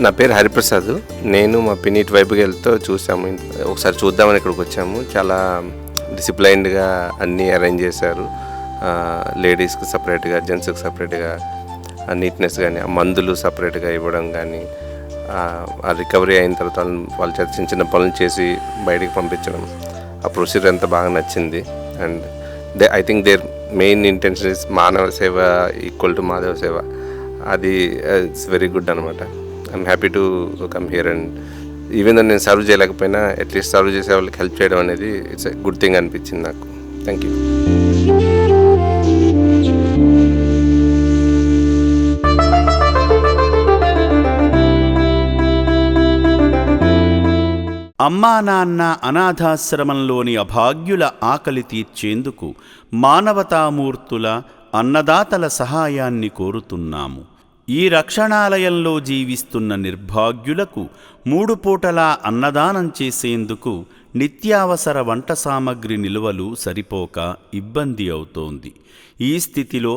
నా పేరు హరిప్రసాద్. నేను మా పిన్ని వైపు వెళ్తూ చూసాము. ఒకసారి చూద్దామని ఇక్కడికి వచ్చాము. చాలా డిసిప్లైన్డ్గా అన్నీ అరేంజ్ చేశారు. లేడీస్కి సపరేట్గా, జెంట్స్కి సపరేట్గా నీట్నెస్ కానీ, ఆ మందులు సపరేట్గా ఇవ్వడం కానీ, ఆ రికవరీ అయిన తర్వాత వాళ్ళ చేత చిన్న చిన్న పనులు చేసి బయటికి పంపించడం, ఆ ప్రొసీజర్ ఎంత బాగా నచ్చింది. And I think their main intention is మానవ సేవ ఈక్వల్ టు మాధవ సేవ. అది ఇట్స్ వెరీ గుడ్ అనమాట. I'm happy to come here. And even though నేను సర్వ్ చేయలేకపోయినా అట్లీస్ట్ సర్వ్ చేసే వాళ్ళకి హెల్ప్ చేయడం అనేది ఇట్స్ ఎ గుడ్ థింగ్ అనిపించింది నాకు. Thank you. అమ్మా నాన్న అనాథాశ్రమంలోని అభాగ్యుల ఆకలి తీర్చేందుకు మానవతామూర్తుల, అన్నదాతల సహాయాన్ని కోరుతున్నాము. ఈ రక్షణాలయంలో జీవిస్తున్న నిర్భాగ్యులకు 3 పూటలా అన్నదానం చేసేందుకు నిత్యావసర వంట సామగ్రి నిల్వలు సరిపోక ఇబ్బంది అవుతోంది. ఈ స్థితిలో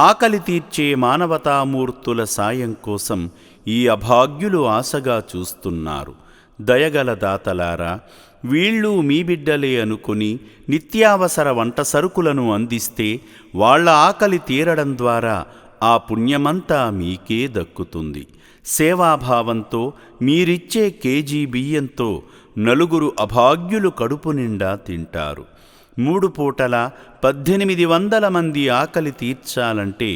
ఆకలి తీర్చే మానవతామూర్తుల సాయం కోసం ఈ అభాగ్యులు ఆశగా చూస్తున్నారు. దయగల దాతలారా, వీళ్ళు మీ బిడ్డలే అనుకుని నిత్యావసర వంట సరుకులను అందిస్తే వాళ్ల ఆకలి తీరడం ద్వారా ఆ పుణ్యమంతా మీకే దక్కుతుంది. సేవాభావంతో మీరిచ్చే కేజీ బియ్యంతో 4 అభాగ్యులు కడుపు నిండా తింటారు. 3 పూటల 1800 మంది ఆకలి తీర్చాలంటే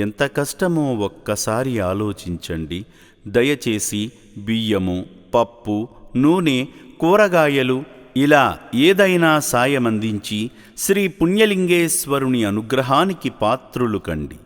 ఎంత కష్టమో ఒక్కసారి ఆలోచించండి. దయచేసి బియ్యము, పప్పు, నూనె, కూరగాయలు ఇలా ఏదైనా సాయమందించి శ్రీ పుణ్యలింగేశ్వరుని అనుగ్రహానికి పాత్రులు కండి.